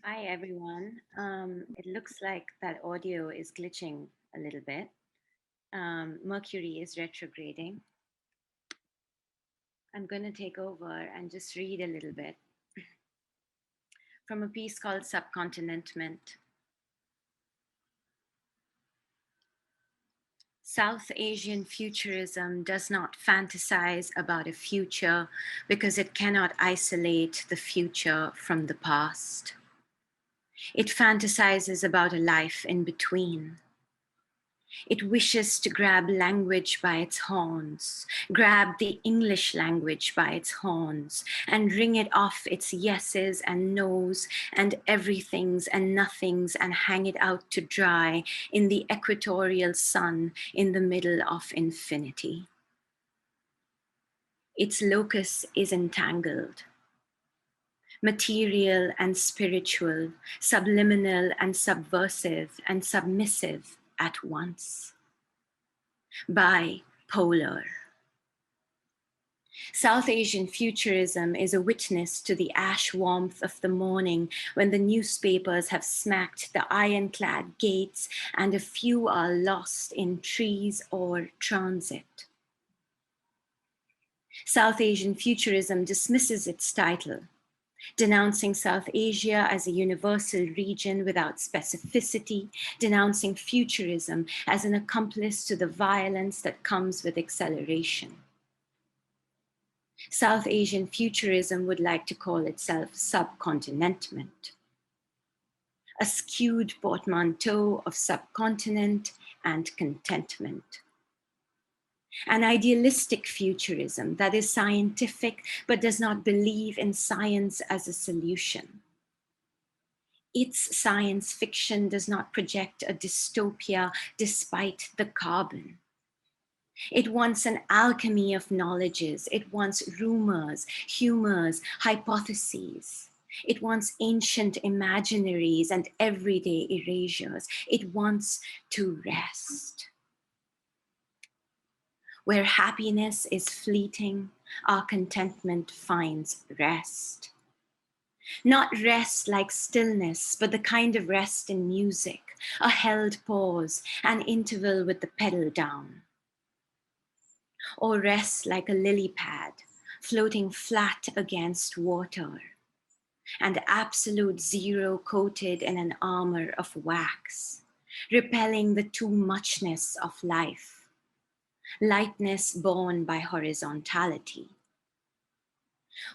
Hi, everyone. It looks like that audio is glitching a little bit. Mercury is retrograding. I'm going to take over and just read a little bit from a piece called Subcontinentment. South Asian futurism does not fantasize about a future because it cannot isolate the future from the past. It fantasizes about a life in between. It wishes to grab language by its horns, grab the English language by its horns, and wring it off its yeses and nos and everythings and nothings and hang it out to dry in the equatorial sun in the middle of infinity. Its locus is entangled. Material and spiritual, subliminal and subversive and submissive at once. Bipolar. South Asian futurism is a witness to the ash warmth of the morning when the newspapers have smacked the ironclad gates and a few are lost in trees or transit. South Asian futurism dismisses its title, denouncing South Asia as a universal region without specificity, denouncing futurism as an accomplice to the violence that comes with acceleration. South Asian futurism would like to call itself subcontinentment, a skewed portmanteau of subcontinent and contentment. An idealistic futurism that is scientific but does not believe in science as a solution. Its science fiction does not project a dystopia despite the carbon. It wants an alchemy of knowledges. It wants rumors, humors, hypotheses. It wants ancient imaginaries and everyday erasures. It wants to rest. Where happiness is fleeting, our contentment finds rest. Not rest like stillness, but the kind of rest in music, a held pause, an interval with the pedal down. Or rest like a lily pad, floating flat against water, and absolute zero coated in an armor of wax, repelling the too muchness of life, lightness born by horizontality.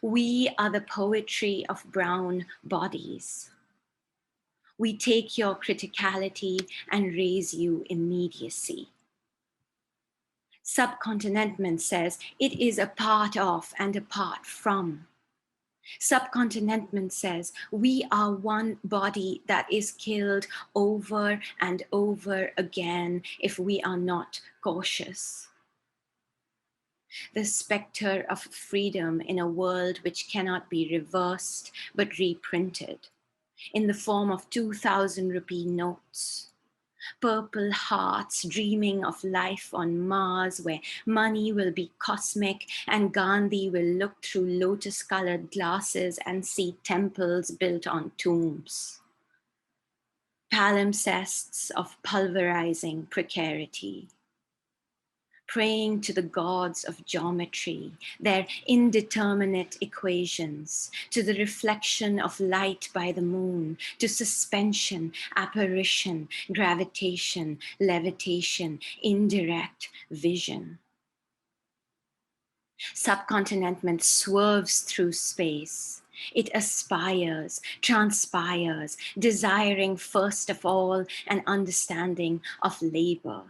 We are the poetry of brown bodies. We take your criticality and raise you immediacy. Subcontinentment says it is a part of and apart from. Subcontinentment says we are one body that is killed over and over again if we are not cautious. The specter of freedom in a world which cannot be reversed but reprinted in the form of 2,000 rupee notes. Purple hearts dreaming of life on Mars where money will be cosmic and Gandhi will look through lotus-colored glasses and see temples built on tombs. Palimpsests of pulverizing precarity. Praying to the gods of geometry, their indeterminate equations, to the reflection of light by the moon, to suspension, apparition, gravitation, levitation, indirect vision. Subcontinentment swerves through space. It aspires, transpires, desiring first of all an understanding of labor.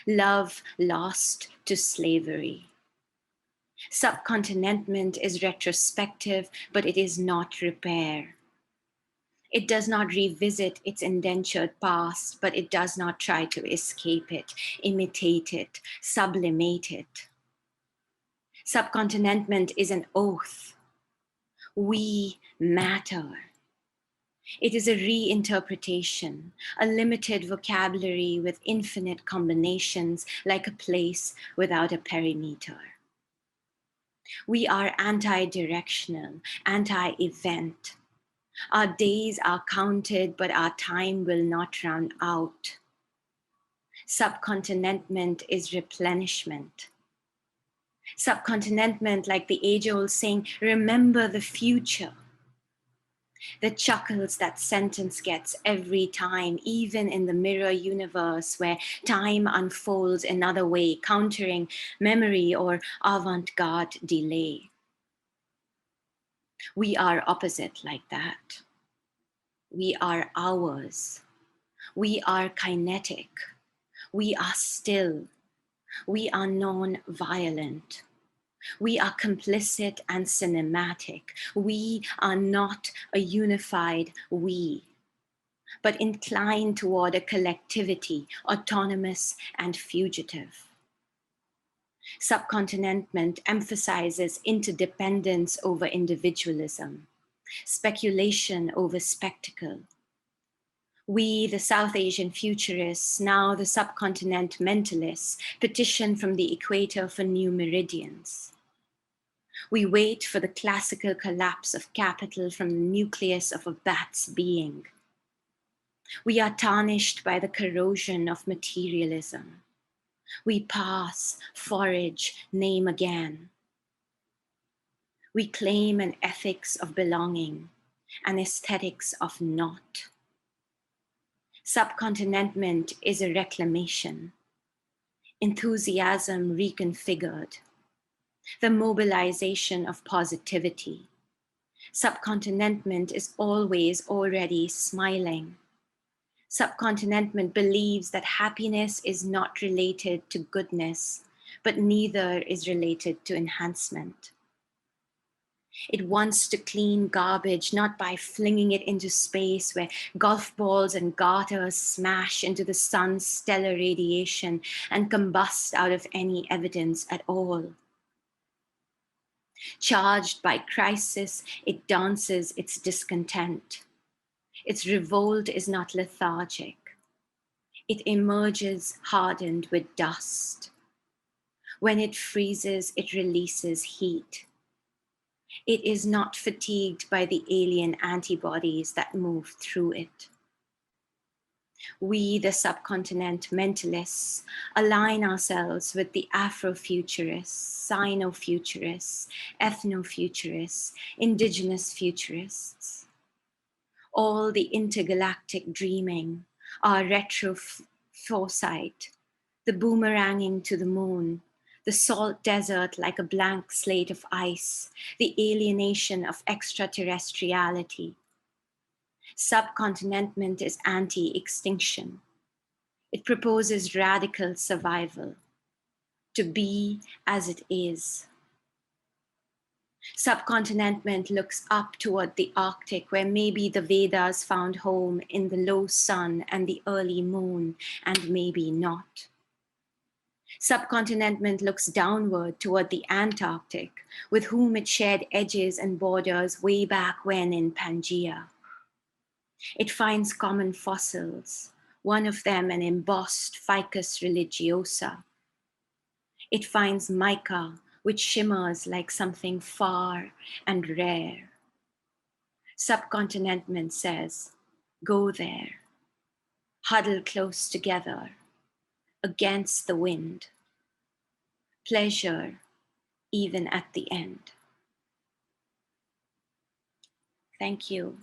Love lost to slavery. Subcontinentment is retrospective, but it is not repair. It does not revisit its indentured past, but it does not try to escape it, imitate it, sublimate it. Subcontinentment is an oath. We matter. It is a reinterpretation, a limited vocabulary with infinite combinations, like a place without a perimeter. We are anti-directional, anti-event. Our days are counted, but our time will not run out. Subcontinentment is replenishment. Subcontinentment, like the age-old saying, remember the future. The chuckles that sentence gets every time, even in the mirror universe where time unfolds another way, countering memory or avant-garde delay. We are opposite like that. We are ours. We are kinetic. We are still. We are non-violent. We are complicit and cinematic. We are not a unified we, but inclined toward a collectivity, autonomous and fugitive. Subcontinentment emphasizes interdependence over individualism, speculation over spectacle. We, the South Asian futurists, now the subcontinent mentalists, petition from the equator for new meridians. We wait for the classical collapse of capital from the nucleus of a bat's being. We are tarnished by the corrosion of materialism. We pass, forage, name again. We claim an ethics of belonging, an aesthetics of not. Subcontinentment is a reclamation, enthusiasm reconfigured, the mobilization of positivity. Subcontinentment is always already smiling. Subcontinentment believes that happiness is not related to goodness, but neither is related to enhancement. It wants to clean garbage, not by flinging it into space where golf balls and garters smash into the sun's stellar radiation and combust out of any evidence at all. Charged by crisis, it dances its discontent. Its revolt is not lethargic. It emerges hardened with dust. When it freezes, it releases heat. It is not fatigued by the alien antibodies that move through it. We, the subcontinent mentalists, align ourselves with the Afrofuturists, Sino-futurists, Ethno-futurists, indigenous futurists. All the intergalactic dreaming, our retro foresight, the boomeranging to the moon, the salt desert like a blank slate of ice, the alienation of extraterrestriality. Subcontinentment is anti-extinction. It proposes radical survival, to be as it is. Subcontinentment looks up toward the Arctic, where maybe the Vedas found home in the low sun and the early moon, and maybe not. Subcontinentment looks downward toward the Antarctic, with whom it shared edges and borders way back when in Pangaea. It finds common fossils, one of them an embossed ficus religiosa. It finds mica, which shimmers like something far and rare. Subcontinentment says, go there, huddle close together, against the wind. Pleasure, even at the end. Thank you.